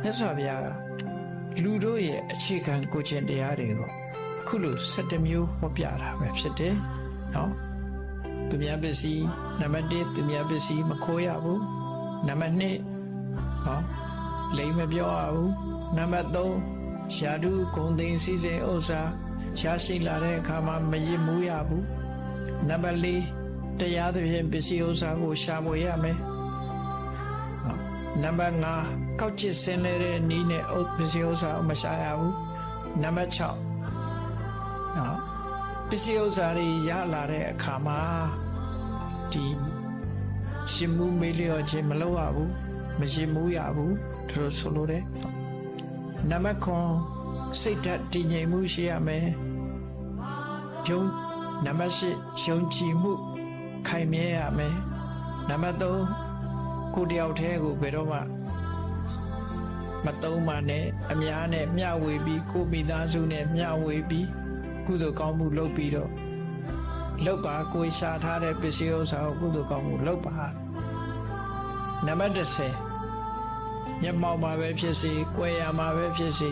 မြတ်စွာဘုရားကလူတို့ရဲ့အခြေခံကိုယ်ကျင့်တရားတွေကိုခုလို17မျိုးဟောပြတာပဲဖြစ်တယ်နော်သူများပစ္စည်းနံပါတ်1သူများပစ္စည်းမခိုးရဘူးနံပါတ်2နော်လိမ်မပြောရဘူးနံပါတ်3ရှာဓုဂုံသိမ်းစည်းစိမ်ဥစ္စာရှားရှိလာတဲ့အခါမှာမရစ်မူးရဘူးနံပါတ်4တရားသဖြင့်ပစ္စည်းဥစ္စာကိုရှာဖွေရမယ်နံပါတ်5ကောက်ကျစ်ဆင်းလဲတဲ့နည်းနဲ့ပစ္စည်းဥစ္စာမရှာရဘူးနံပါတ်6နော်ပစ္စည်းဥစ္စာတွေရလာတဲ့အခါမှာဒီရှင်မှုမေးလျော့ခြင်းမလုပ်ရဘူးမရှင်မှုရဘူးတို့ဆိုလိုတယ်နံပါတ်9စိတ်ဓာတ်တည်ငြိမ်မှုရှိရမယ်နံပါတ်10ယုံကြည်မှုခိုင်မြဲရမယ်နံပါတ်3ကိုတယောက်တည်းကိုဘယ်တော့မှမသုံးပါနဲ့အများနဲ့မျှဝေပြီးကိုမိသားစုနဲ့မျှဝေပြီးကုသိုလ်ကောင်းမှုလုပ်ပြီးတော့လုပ်ပါကိုရှာထားတဲ့ပစ္စည်းဥစ္စာကိုကုသိုလ်ကောင်းမှုလုပ်ပါနံပါတ်10မျက်မှောက်မှာပဲဖြစ်စေ၊ကြွယ်ရမှာပဲဖြစ်စေ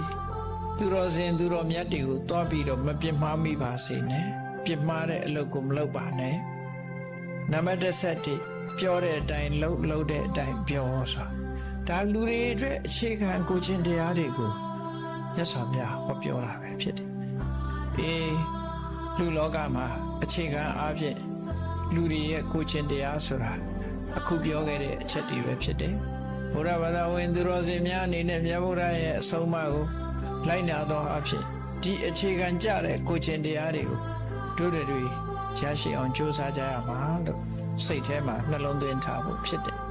သူတော်စင်သူတော်မြတ်တွေကိုတွားပြီးတော့မပြစ်မှားမိပါစေနဲ့ပြစ်မှားတဲ့အလုပ်ကိုမလုပ်ပါနဲ့နံပါတ်17ပြောတဲ့အတိုင်းလုပ်တဲ့အတိုင်းပြောဆိုတာဒါလူတွေအတွက်အခြေခံကိုချင်းတရားတွေကိုမြတ်စွာဘုရားဟောပြောတာပဲဖြစ်တယ်လူလောကမှာအခြေခံအားဖြင့်လူတွေရဲ့ကိုချင်းတရားဆိုတာအခုပြောခဲ့တဲ့အချက်တွေပဲဖြစ်တယ်ဘုရားဘာသာဝင်သူတော်စင်များအနေနဲ့မြတ်ဗုဒ္ဓရဲ့အဆုံးအမကိုလိုက်နာသောအဖြစ်ဒီအခြေခံကြတဲ့ကိုချင်းတရားတွေကိုတို့တွေရရှိအောင်ကြိုးစားကြရမှာလို့စိတ်ထဲမှာနှလုံးသွင်းထားဖို့ဖြစ်တယ်